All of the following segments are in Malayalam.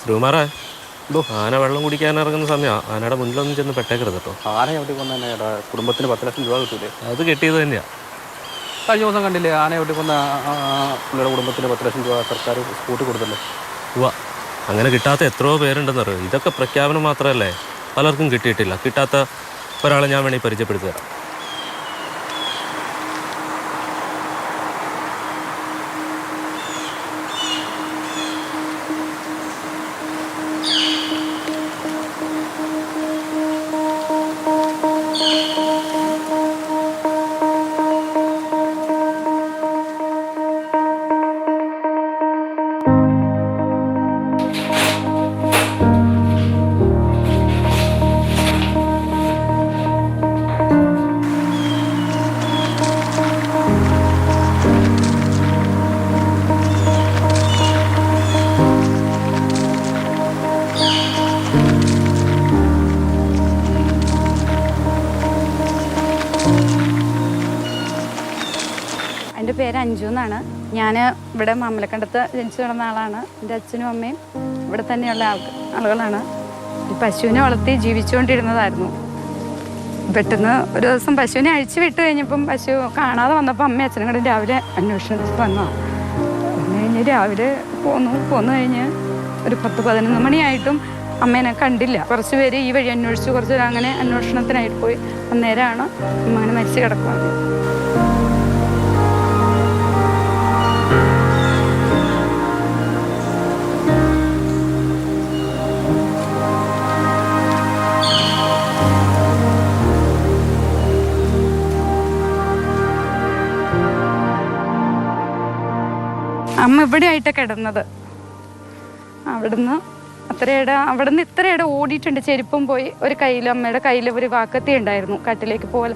ശ്രീകുമാറേ, ആന വെള്ളം കുടിക്കാൻ ഇറങ്ങുന്ന സമയമാണ്. ആനയുടെ മുന്നിലൊന്നും ചെന്ന് പെട്ടേക്കരുത് കേട്ടോ. ആന എവിടെ കൊന്ന കുടുംബത്തിന് 10 ലക്ഷം രൂപ കിട്ടൂലേ? അത് കിട്ടിയത് തന്നെയാണ്. കഴിഞ്ഞ ദിവസം കണ്ടില്ലേ, ആന എവിടെ കൊന്ന പുള്ളിയുടെ കുടുംബത്തിന് 10 ലക്ഷം രൂപ സർക്കാർ കൂട്ടി കൊടുത്തല്ലേ? അങ്ങനെ കിട്ടാത്ത എത്രയോ പേരുണ്ടെന്നറിയോ. ഇതൊക്കെ പ്രഖ്യാപനം മാത്രമല്ലേ, പലർക്കും കിട്ടിയിട്ടില്ല. കിട്ടാത്ത ഒരാളെ ഞാൻ വേണമെങ്കിൽ പരിചയപ്പെടുത്തി തരാം. എൻ്റെ പേര് അഞ്ജു എന്നാണ്. ഞാൻ ഇവിടെ മാമലക്കണ്ടത്ത് ജനിച്ചു കിടന്ന ആളാണ്. എൻ്റെ അച്ഛനും അമ്മയും ഇവിടെ തന്നെയുള്ള ആളുകളാണ്. ഈ പശുവിനെ വളർത്തി ജീവിച്ചുകൊണ്ടിരുന്നതായിരുന്നു. പെട്ടെന്ന് ഒരു ദിവസം പശുവിനെ അഴിച്ചു വിട്ട് കഴിഞ്ഞപ്പം പശു കാണാതെ വന്നപ്പോൾ അമ്മയും അച്ഛനും കൂടെ രാവിലെ അന്വേഷണത്തിൽ വന്നു. വന്നു കഴിഞ്ഞ് രാവിലെ പോന്നു കഴിഞ്ഞ് ഒരു 10-11 മണിയായിട്ടും അമ്മേനെ കണ്ടില്ല. കുറച്ച് പേര് ഈ വഴി അന്വേഷിച്ചു, കുറച്ച് അങ്ങനെ അന്വേഷണത്തിനായിട്ട് പോയി. അന്നേരമാണ് അമ്മ അങ്ങനെ മരിച്ചു കിടക്കുന്നത്. അമ്മ ഇവിടെ ആയിട്ടാണ് കിടന്നത്. അവിടുന്ന് ഇത്രയിട ഓടിയിട്ടുണ്ട്. ചെരുപ്പും പോയി. ഒരു കയ്യിൽ അമ്മയുടെ കയ്യിൽ ഒരു വാക്കത്തി ഉണ്ടായിരുന്നു. കാട്ടിലേക്ക് പോലെ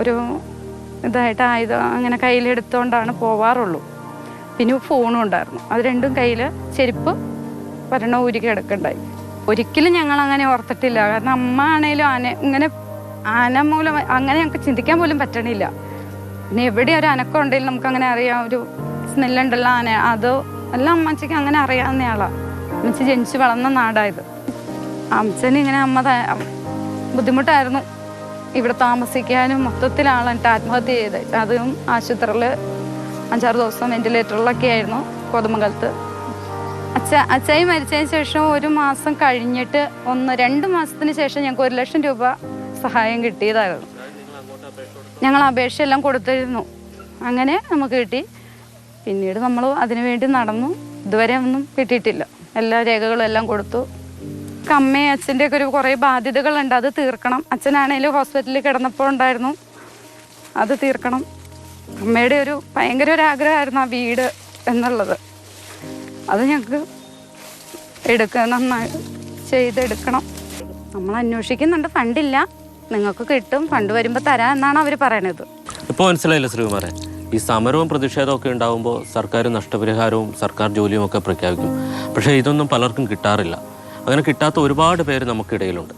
ഒരു ഇതായിട്ട് ആയുധം അങ്ങനെ കയ്യിലെടുത്തുകൊണ്ടാണ് പോവാറുള്ളൂ. പിന്നെ ഫോണും ഉണ്ടായിരുന്നു. അത് രണ്ടും കയ്യിൽ, ചെരുപ്പ് ഒരെണ്ണം ഊരി കിടക്കുന്നുണ്ടായി. ഒരിക്കലും ഞങ്ങൾ അങ്ങനെ ഓർത്തിട്ടില്ല. കാരണം അമ്മ ആണേലും ആന മൂലം അങ്ങനെ ഞങ്ങൾക്ക് ചിന്തിക്കാൻ പോലും പറ്റണില്ല. പിന്നെ എവിടെ ഒരു അനക്കം ഉണ്ടെങ്കിലും നമുക്കങ്ങനെ അറിയാം. ഒരു സ്മെല്ലുണ്ടല്ലോ ആന, അത് എല്ലാം അമ്മച്ചിക്ക് അങ്ങനെ അറിയാവുന്ന ആളാണ്. അമ്മച്ചി ജനിച്ച് വളർന്ന നാടായത്. അമ്മച്ചന് ഇങ്ങനെ ബുദ്ധിമുട്ടായിരുന്നു ഇവിടെ താമസിക്കാനും. മൊത്തത്തിൽ ആളെന്നിട്ട് ആത്മഹത്യ ചെയ്ത്, അതും ആശുപത്രിയിൽ 5-6 ദിവസം വെന്റിലേറ്ററിലൊക്കെ ആയിരുന്നു കോതമംഗലത്ത്. അച്ഛായി മരിച്ചതിന് ശേഷം 1 മാസം കഴിഞ്ഞിട്ട് 1-2 മാസത്തിന് ശേഷം ഞങ്ങൾക്ക് 1 ലക്ഷം രൂപ സഹായം കിട്ടിയതായിരുന്നു. ഞങ്ങൾ അപേക്ഷയെല്ലാം കൊടുത്തിരുന്നു. അങ്ങനെ നമുക്ക് കിട്ടി. പിന്നീട് നമ്മൾ അതിനു വേണ്ടി നടന്നു. ഇതുവരെ ഒന്നും കിട്ടിയിട്ടില്ല. എല്ലാ രേഖകളും എല്ലാം കൊടുത്തു. അമ്മയും അച്ഛൻ്റെയൊക്കെ കുറേ ബാധ്യതകളുണ്ട്, അത് തീർക്കണം. അച്ഛനാണേലും ഹോസ്പിറ്റലിൽ കിടന്നപ്പോൾ ഉണ്ടായിരുന്നു, അത് തീർക്കണം. അമ്മയുടെ ഭയങ്കര ഒരു ആഗ്രഹമായിരുന്നു ആ വീട് എന്നുള്ളത്. അത് ഞങ്ങൾക്ക് നന്നായി ചെയ്തെടുക്കണം. നമ്മൾ അന്വേഷിക്കുന്നുണ്ട്, ഫണ്ടില്ല. നിങ്ങൾക്ക് കിട്ടും, ഫണ്ട് വരുമ്പോൾ തരാം എന്നാണ് അവർ പറയണത്. ഇപ്പോൾ മനസ്സിലായില്ല ശ്രീകുമാറെ, ഈ സമരവും പ്രതിഷേധവും ഒക്കെ ഉണ്ടാകുമ്പോൾ സർക്കാർ നഷ്ടപരിഹാരവും സർക്കാർ ജോലിയും ഒക്കെ പ്രഖ്യാപിക്കും. പക്ഷേ ഇതൊന്നും പലർക്കും കിട്ടാറില്ല. അങ്ങനെ കിട്ടാത്ത ഒരുപാട് പേര് നമുക്കിടയിലുണ്ട്.